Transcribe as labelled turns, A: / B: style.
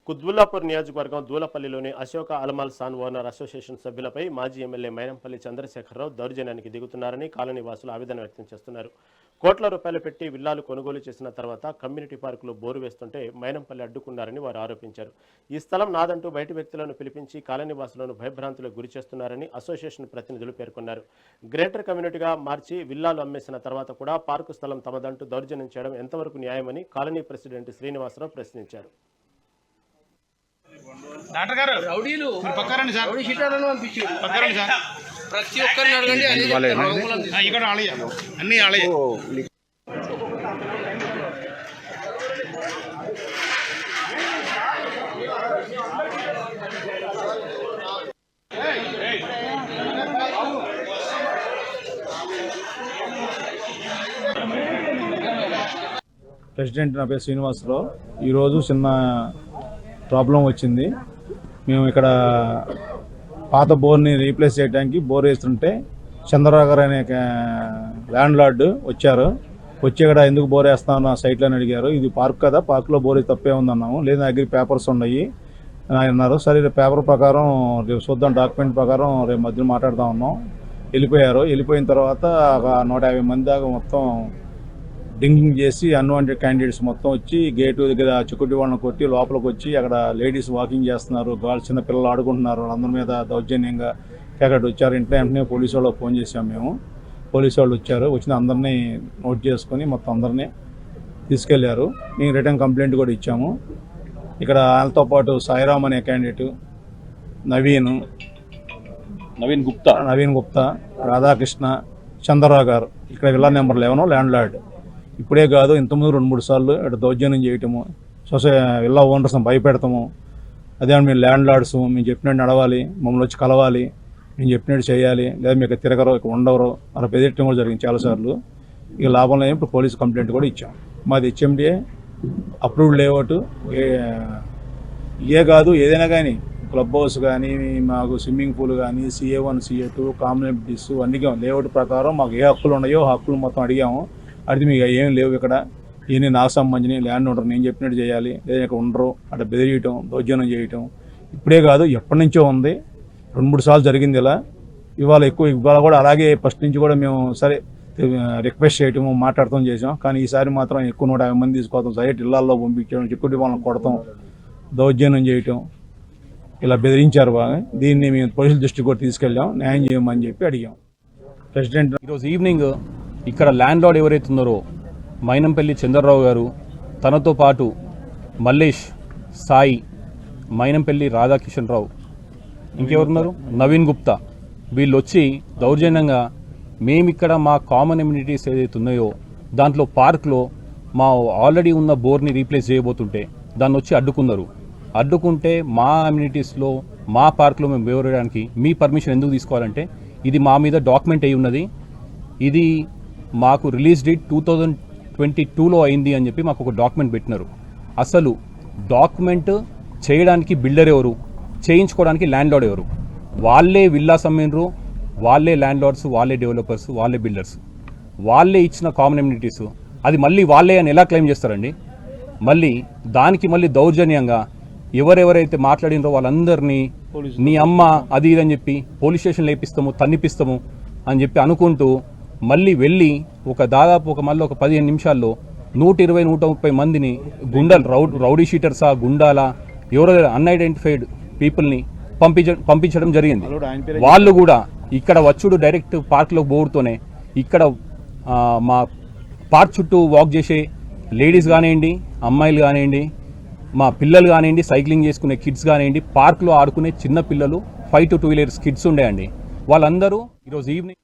A: కుత్బుల్లాపూర్ నియోజకవర్గం దూలపల్లిలోని Ashoka అలమల్ San owner association సభ్యులపై మాజీ MLA Mynampally Chandrashekar Rao దౌర్జన్యానికి దిగుతున్నారని colony వాసులు ఆవేదన వ్యక్తం చేస్తున్నారు. కోట్ల రూపాయలు పెట్టి విల్లాలు కొనుగోలు చేసిన తర్వాత కమ్యూనిటీ పార్కులో బోరు వేస్తుంటే మైనంపల్లి అడ్డుకున్నారని వారు ఆరోపించారు. ఈ స్థలం నాదంటూ బయటి వ్యక్తులను పిలిపించి కాలనీ వాసులను భయభ్రాంతులకు గురి చేస్తున్నారని అసోసియేషన్ ప్రతినిధులు పేర్కొన్నారు. గ్రేటర్ కమ్యూనిటీగా మార్చి విల్లాలు అమ్మేసిన తర్వాత కూడా పార్కు స్థలం తమదంటూ దౌర్జన్యం చేయడం ఎంతవరకు న్యాయమని కాలనీ ప్రెసిడెంట్ శ్రీనివాసరావు ప్రశ్నించారు.
B: డాక్టర్ గారు రౌడీలు పక్కరండి సార్, రౌడీ షీటర్లను పంపించారు. పక్కరండి సార్, ప్రతి ఒక్కరిని అడగండి. ఇక్కడ ఆలయ అన్ని ఆలయ
C: ప్రెసిడెంట్ నా పేరు శ్రీనివాసరావు. ఈరోజు చిన్న ప్రాబ్లం వచ్చింది. మేము ఇక్కడ పాత బోర్ని రీప్లేస్ చేయడానికి బోర్ వేస్తుంటే చంద్రరావు గారు అనే ల్యాండ్ లార్డ్ వచ్చారు. వచ్చి ఇక్కడ ఎందుకు బోర్ వేస్తామని నా సైట్లో అడిగారు. ఇది పార్క్ కదా, పార్క్లో బోర్ తప్పే ఉందన్నాము. లేదు నా దగ్గర పేపర్స్ ఉన్నాయి అన్నారు. సరే పేపర్ ప్రకారం రేపు చూద్దాం, డాక్యుమెంట్ ప్రకారం రేపు మధ్యలో మాట్లాడుతూ ఉన్నాం. వెళ్ళిపోయారు. వెళ్ళిపోయిన తర్వాత ఒక 150 మంది దాకా మొత్తం డింగింగ్ చేసి అన్వాంటెడ్ క్యాండిడేట్స్ మొత్తం వచ్చి గేటు దగ్గర చిక్కుటి వాళ్ళని కొట్టి లోపలికి వచ్చి అక్కడ లేడీస్ వాకింగ్ చేస్తున్నారు, గాళ్ళు చిన్న పిల్లలు ఆడుకుంటున్నారు. వాళ్ళందరి మీద దౌర్జన్యంగా అక్కడ వచ్చారు. వెంటనే పోలీసు వాళ్ళకి ఫోన్ చేసాం. మేము పోలీసు వాళ్ళు వచ్చారు. వచ్చిన అందరినీ నోట్ చేసుకొని మొత్తం అందరినీ తీసుకెళ్లారు. మేము రిటర్న్ కంప్లైంట్ కూడా ఇచ్చాము. ఇక్కడ వాళ్ళతో పాటు సాయిరామ్ అనే క్యాండిడేట్, నవీన్ గుప్తా, రాధాకృష్ణ, చంద్రరావు గారు ఇక్కడ విల్లా నెంబర్ 11 ల్యాండ్ లార్డ్. ఇప్పుడే కాదు, ఇంతకుముందు 2-3 సార్లు ఇక్కడ దౌర్జన్యం చేయటము, విల్లా ఓనర్స్ని భయపెడతాము. అదే మేము ల్యాండ్ లార్డ్స్, మేము చెప్పినట్టు నడవాలి, మమ్మల్ని వచ్చి కలవాలి, మేము చెప్పినట్టు చేయాలి, లేదా మీకు తిరగరు, ఇక్కడ ఉండవరు అలా బెదిరించడం కూడా జరిగింది చాలాసార్లు. ఇక లాభంలో ఇప్పుడు పోలీస్ కంప్లైంట్ కూడా ఇచ్చాం. మాది హెచ్ఎండిఏ అప్రూవ్డ్ లేఅవుట్. ఏ కాదు, ఏదైనా కానీ క్లబ్ హౌస్ కానీ, మాకు స్విమ్మింగ్ పూల్ కానీ, CA1 CA2 కామ్యూనిటీస్ అన్ని లేఅవుట్ ప్రకారం మాకు ఏ హక్కులు ఉన్నాయో హక్కులు మొత్తం అడిగాము. అడిగి మీకు ఏం లేవు ఇక్కడ, ఈయన నాకు సంబంధించిన ల్యాండ్ ఉండరు, నేను చెప్పినట్టు చేయాలి, లేదా ఇక్కడ ఉండరు అక్కడ బెదిరియటం, దౌర్జన్యం చేయటం ఇప్పుడే కాదు ఎప్పటి నుంచో ఉంది. 2-3 సార్లు జరిగింది ఇలా. ఇవాళ కూడా అలాగే ఫస్ట్ నుంచి కూడా మేము సరే రిక్వెస్ట్ చేయటము, మాట్లాడటం చేసాం. కానీ ఈసారి మాత్రం ఎక్కువ 150 మంది తీసుకోవడం, సైట్ ఇళ్లలో పంపించడం, చిక్కుటి వాళ్ళని కొడతాం, దౌర్జన్యం చేయటం, ఇలా బెదిరించారు బాగా. దీన్ని మేము పోలీసుల దృష్టికి కూడా తీసుకెళ్ళాం, న్యాయం చేయమని చెప్పి అడిగాం. ప్రెసిడెంట్
D: ఈరోజు ఈవినింగ్ ఇక్కడ ల్యాండ్ లార్డ్ ఎవరైతే ఉన్నారో మైనంపల్లి చంద్రరావు గారు, తనతో పాటు మల్లేష్, సాయి, మైనంపల్లి రాధాకిషన్ రావు, ఇంకెవరున్నారు నవీన్ గుప్తా, వీళ్ళు వచ్చి దౌర్జన్యంగా మేమిక్కడ మా కామన్ ఎమ్యూనిటీస్ ఏదైతే ఉన్నాయో దాంట్లో పార్క్లో మా ఆల్రెడీ ఉన్న బోర్ని రీప్లేస్ చేయబోతుంటే దాన్ని వచ్చి అడ్డుకున్నారు. అడ్డుకుంటే మా అమ్యూనిటీస్లో మా పార్క్లో మేము బోరేయడానికి మీ పర్మిషన్ ఎందుకు తీసుకోవాలంటే ఇది మా మీద డాక్యుమెంట్ అయి ఉన్నది, ఇది మాకు రిలీజ్ డేట్ 2022లో అయింది అని చెప్పి మాకు ఒక డాక్యుమెంట్ పెట్టినారు. అసలు డాక్యుమెంట్ చేయడానికి బిల్డర్ ఎవరు, చేయించుకోవడానికి ల్యాండ్ లార్డ్ ఎవరు? వాళ్ళే విల్లాస్ అమ్మినరు, వాళ్ళే ల్యాండ్ లార్డ్స్, వాళ్ళే డెవలపర్స్, వాళ్ళే బిల్డర్స్, వాళ్ళే ఇచ్చిన కామన్ ఎమ్యూనిటీస్ అది మళ్ళీ వాళ్ళే అని ఎలా క్లెయిమ్ చేస్తారండి? మళ్ళీ దౌర్జన్యంగా ఎవరెవరైతే మాట్లాడినరో వాళ్ళందరినీ నీ అమ్మ అది ఇదని చెప్పి పోలీస్ స్టేషన్ లేపిస్తాము, తన్నిపిస్తాము అని చెప్పి అనుకుంటూ మళ్ళీ వెళ్ళి దాదాపు ఒక 15 నిమిషాల్లో 120-130 మందిని రౌడీ షీటర్సా, గుండాలా, ఎవరో అన్ఐడెంటిఫైడ్ పీపుల్ని పంపించడం జరిగింది. వాళ్ళు కూడా ఇక్కడ వచ్చుడు డైరెక్ట్ పార్క్లో బోర్డుతోనే ఇక్కడ మా పార్క్ చుట్టూ వాక్ చేసే లేడీస్ కానివ్వండి, అమ్మాయిలు కానివ్వండి, మా పిల్లలు కానివ్వండి, సైక్లింగ్ చేసుకునే కిడ్స్ కానివ్వండి, పార్క్లో ఆడుకునే చిన్న పిల్లలు 5 to 2 years కిడ్స్ ఉండేయండి. వాళ్ళందరూ ఈరోజు ఈవినింగ్